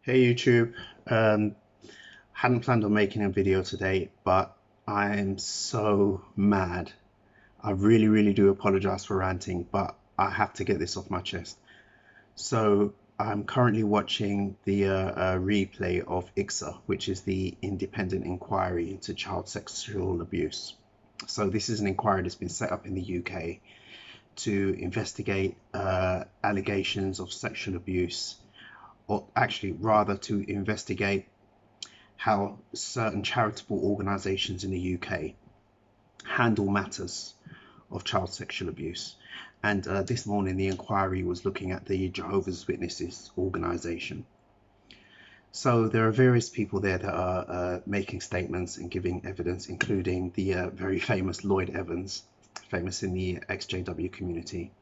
Hey YouTube, hadn't planned on making a video today, but I'm so mad. I really do apologize for ranting, but I have to get this off my chest. So I'm currently watching the replay of IICSA, which is the Independent Inquiry into Child Sexual Abuse. So this is an inquiry that's been set up in the UK to investigate allegations of sexual abuse, or actually rather to investigate how certain charitable organisations in the UK handle matters of child sexual abuse. And this morning the inquiry was looking at the Jehovah's Witnesses organisation. So there are various people there that are making statements and giving evidence, including the very famous Lloyd Evans, famous in the XJW community.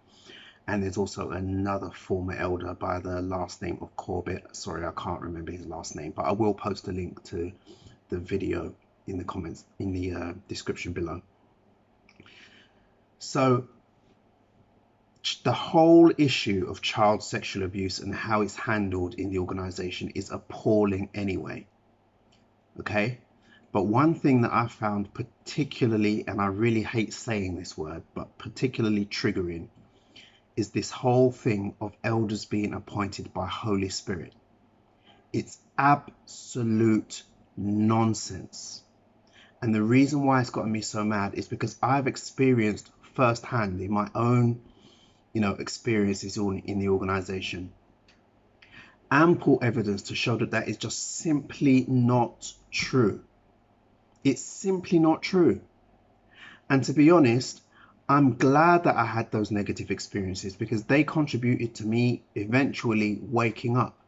And there's also another former elder by the last name of Corbett. Sorry, I can't remember his last name, but I will post a link to the video in the comments, in the description below. So the whole issue of child sexual abuse and how it's handled in the organization is appalling anyway. Okay? But one thing that I found particularly, and I really hate saying this word, but particularly triggering, is this whole thing of elders being appointed by Holy Spirit. It's absolute nonsense. And the reason why it's gotten me so mad is because I've experienced firsthand in my own, experiences in the organization, ample evidence to show that that is just simply not true. It's simply not true. And to be honest, I'm glad that I had those negative experiences because they contributed to me eventually waking up.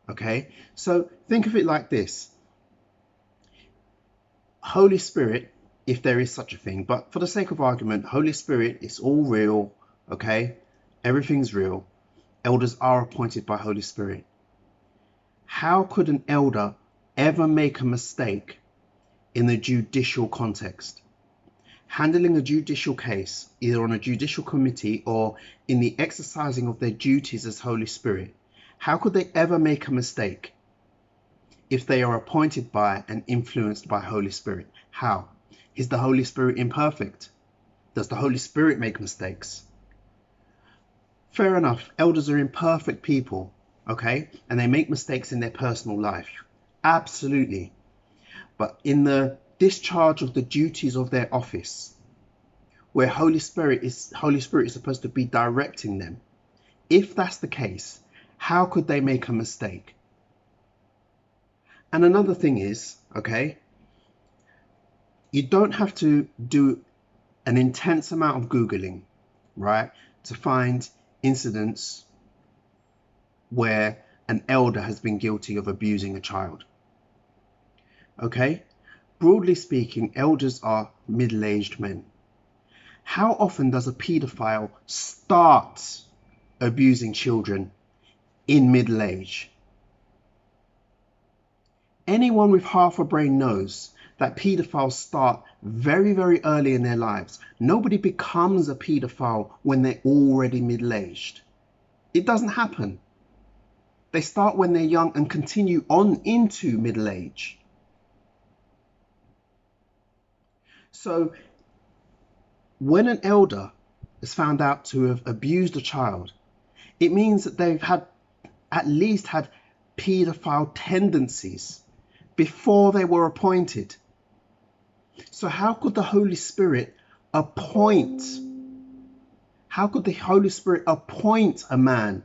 Okay, so think of it like this. Holy Spirit, if there is such a thing, but for the sake of argument, Holy Spirit, it's all real. Okay, everything's real. Elders are appointed by Holy Spirit. How could an elder ever make a mistake in the judicial context? Handling a judicial case, either on a judicial committee or in the exercising of their duties as Holy Spirit, how could they ever make a mistake if they are appointed by and influenced by Holy Spirit? How? Is the Holy Spirit imperfect? Does the Holy Spirit make mistakes? Fair enough, elders are imperfect people, okay? And they make mistakes in their personal life. Absolutely. But in the discharge of the duties of their office, where Holy Spirit is supposed to be directing them, if that's the case, how could they make a mistake? And another thing is, okay, you don't have to do an intense amount of Googling, right, to find incidents where an elder has been guilty of abusing a child. Okay, broadly speaking, elders are middle-aged men. How often does a paedophile start abusing children in middle age? Anyone with half a brain knows that paedophiles start very early in their lives. Nobody becomes a paedophile when they're already middle-aged. It doesn't happen. They start when they're young and continue on into middle age. So when an elder is found out to have abused a child, it means that they've at least had paedophile tendencies before they were appointed. So how could the Holy Spirit appoint a man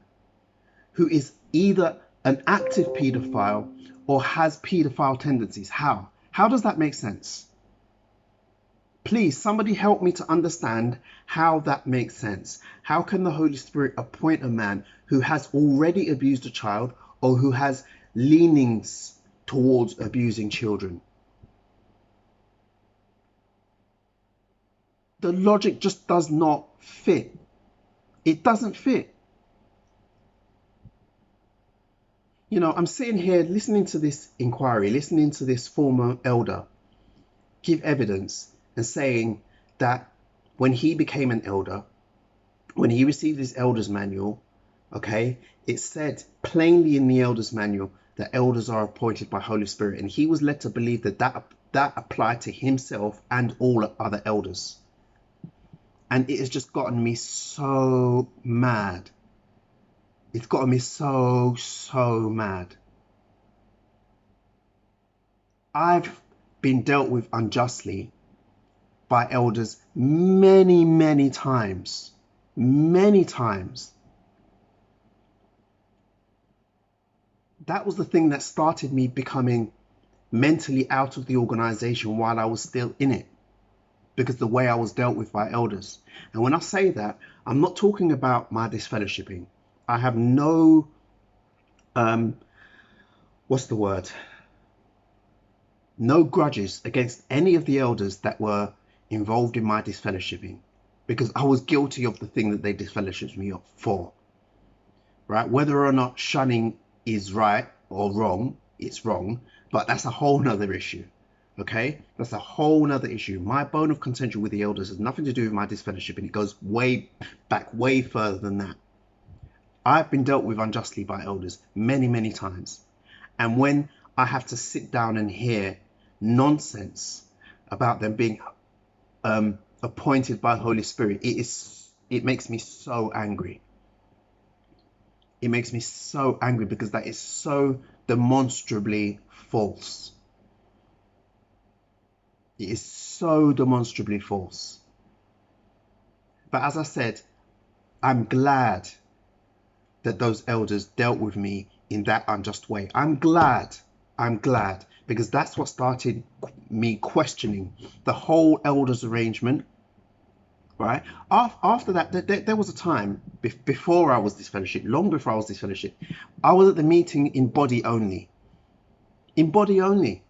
who is either an active paedophile or has paedophile tendencies? How does that make sense? Please, somebody help me to understand how that makes sense. How can the Holy Spirit appoint a man who has already abused a child or who has leanings towards abusing children? The logic just does not fit. It doesn't fit. You know, I'm sitting here listening to this inquiry, listening to this former elder give evidence and saying that when he became an elder, when he received his elder's manual, Okay, it said plainly in the elders manual that elders are appointed by Holy Spirit, and he was led to believe that that applied to himself and all other elders. And it has just gotten me so mad. It's gotten me so mad. I've been dealt with unjustly by elders many times. Many times. That was the thing that started me becoming mentally out of the organization while I was still in it, because the way I was dealt with by elders. And when I say that, I'm not talking about my disfellowshipping. I have no, what's the word? No grudges against any of the elders that were involved in my disfellowshipping, because I was guilty of the thing that they disfellowshipped me for, right? Whether or not shunning is right or wrong, it's wrong, but that's a whole nother issue. Okay, that's a whole nother issue. My bone of contention with the elders has nothing to do with my disfellowship, and it goes way back, way further than that. I've been dealt with unjustly by elders many times, and when I have to sit down and hear nonsense about them being appointed by Holy Spirit, it makes me so angry. It makes me so angry, because that is so demonstrably false. It is so demonstrably false. But as I said, I'm glad that those elders dealt with me in that unjust way. I'm glad, because that's what started me questioning the whole elders arrangement, right? After that, there was a time before I was disfellowshipped, long before I was disfellowshipped, I was at the meeting in body only. In body only.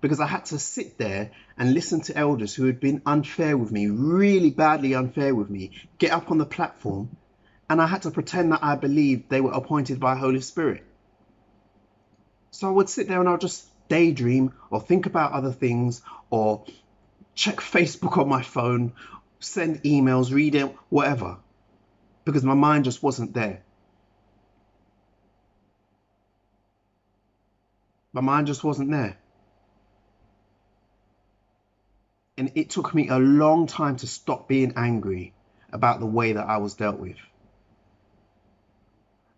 Because I had to sit there and listen to elders who had been unfair with me, really badly unfair with me, get up on the platform, and I had to pretend that I believed they were appointed by Holy Spirit. So I would sit there and I'll just daydream or think about other things, or check Facebook on my phone, send emails, read it, whatever, because my mind just wasn't there. My mind just wasn't there. And it took me a long time to stop being angry about the way that I was dealt with.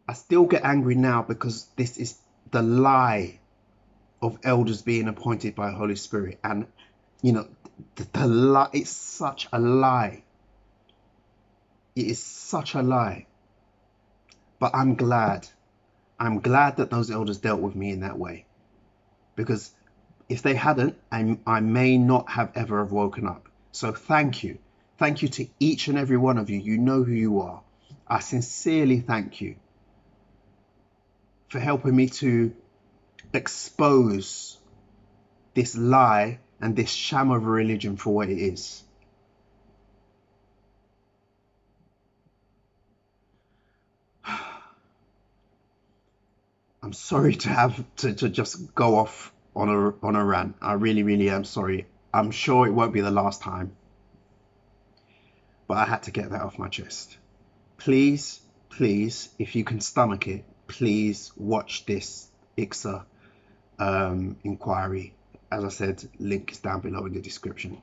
I still get angry now, because this is the lie of elders being appointed by Holy Spirit. And, you know, the lie, it's such a lie. It is such a lie. But I'm glad that those elders dealt with me in that way, because if they hadn't, I may not have ever have woken up. So thank you. Thank you to each and every one of you. You know who you are. I sincerely thank you for helping me to expose this lie and this sham of a religion for what it is. I'm sorry to have to just go off on a rant. I really am sorry. I'm sure it won't be the last time, but I had to get that off my chest. Please, if you can stomach it, please watch this IICSA inquiry. As I said, link is down below in the description.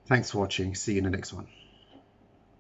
Thanks for watching. See you in the next one.